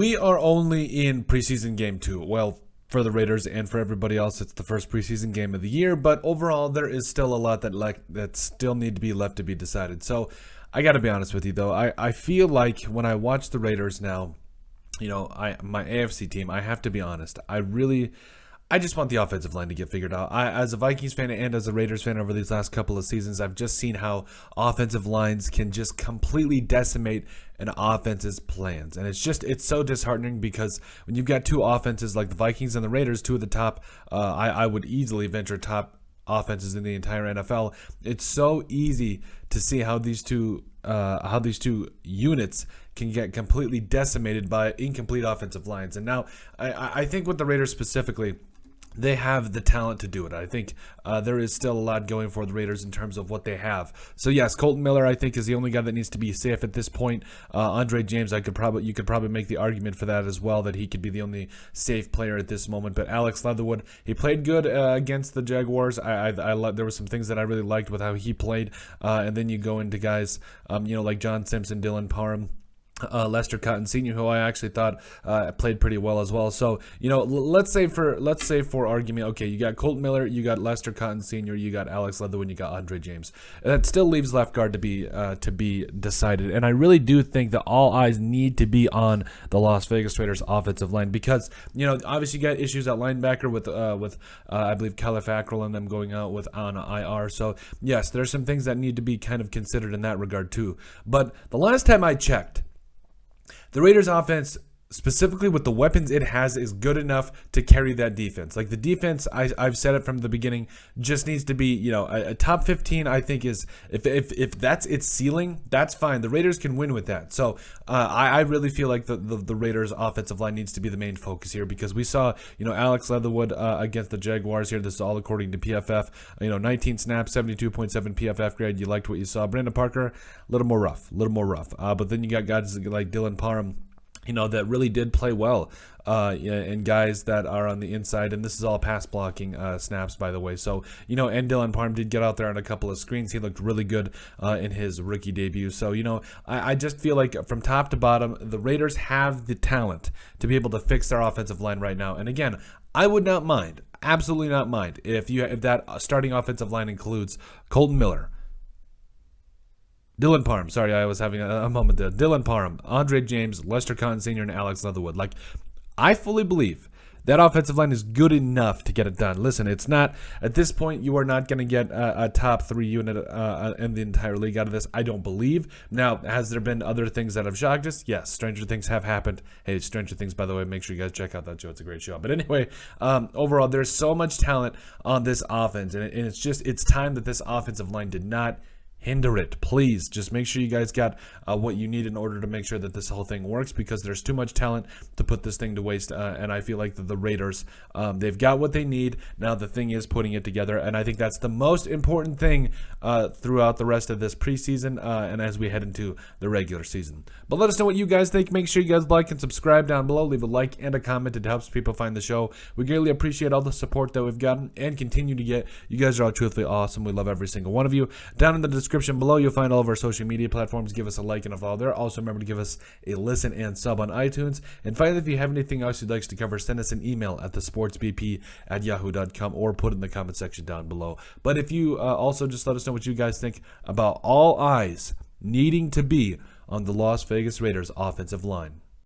we are only in preseason game 2. Well, for the Raiders and for everybody else, it's the first preseason game of the year. But overall, there is still a lot that still need to be left to be decided. So I got to be honest with you, though. I feel like when I watch the Raiders now, my AFC team, I have to be honest. I just want the offensive line to get figured out. As a Vikings fan and as a Raiders fan over these last couple of seasons, I've just seen how offensive lines can just completely decimate an offense's plans. And it's so disheartening because when you've got two offenses like the Vikings and the Raiders, two of the top, I would easily venture top offenses in the entire NFL. It's so easy to see how these two units can get completely decimated by incomplete offensive lines. And now I think with the Raiders specifically, they have the talent to do it. I think there is still a lot going for the Raiders in terms of what they have. So yes, Colton Miller, I think, is the only guy that needs to be safe at this point. Andre James, you could probably make the argument for that as well, that he could be the only safe player at this moment. But Alex Leatherwood, he played good against the Jaguars. There were some things that I really liked with how he played. And then you go into guys, like John Simpson, Dylan Parham, Lester Cotton Sr., who I actually thought played pretty well as well. So let's say for argument, okay, you got Colton Miller, you got Lester Cotton Sr., you got Alex Leatherwood, you got Andre James. That still leaves left guard to be decided, and I really do think that all eyes need to be on the Las Vegas Raiders offensive line because obviously you got issues at linebacker with I believe Caliph Ackrell and them going out on IR. So yes, there's some things that need to be kind of considered in that regard too. But the last time I checked, the Raiders offense, specifically with the weapons it has, is good enough to carry that defense. Like the defense, I've said it from the beginning, just needs to be, a top 15. I think is if that's its ceiling, that's fine. The Raiders can win with that. So I really feel like the Raiders offensive line needs to be the main focus here because we saw Alex Leatherwood against the Jaguars here. This is all according to PFF. 19 snaps, 72.7 PFF grade. You liked what you saw. Brandon Parker, a little more rough. But then you got guys like Dylan Parham, that really did play well, and guys that are on the inside, and this is all pass blocking snaps, by the way. So, and Dylan Parham did get out there on a couple of screens. He looked really good in his rookie debut. So, I just feel like from top to bottom, the Raiders have the talent to be able to fix their offensive line right now. And again, I would not mind, absolutely not mind, if that starting offensive line includes Colton Miller, Dylan Parham, sorry, I was having a moment there. Dylan Parham, Andre James, Lester Cotton Sr., and Alex Leatherwood. I fully believe that offensive line is good enough to get it done. Listen, it's not, at this point, you are not going to get a top 3 unit in the entire league out of this, I don't believe. Now, has there been other things that have shocked us? Yes, stranger things have happened. Hey, Stranger Things, by the way, make sure you guys check out that show. It's a great show. But anyway, overall, there's so much talent on this offense, and it's time that this offensive line did not hinder it. Please just make sure you guys got what you need in order to make sure that this whole thing works, because there's too much talent to put this thing to waste, and I feel like the Raiders, they've got what they need. Now the thing is putting it together, and I think that's the most important thing throughout the rest of this preseason and as we head into the regular season. But let us know what you guys think. Make sure you guys like and subscribe down below. Leave a like and a comment. It helps people find the show. We greatly appreciate all the support that we've gotten and continue to get. You guys are all truthfully awesome. We love every single one of you. Down in the description below, you'll find all of our social media platforms. Give us a like and a follow there. Also, remember to give us a listen and sub on iTunes. And finally, if you have anything else you'd like us to cover, send us an email at thesportsbp@yahoo.com or put it in the comment section down below. But if you also just let us know what you guys think about all eyes needing to be on the Las Vegas Raiders offensive line.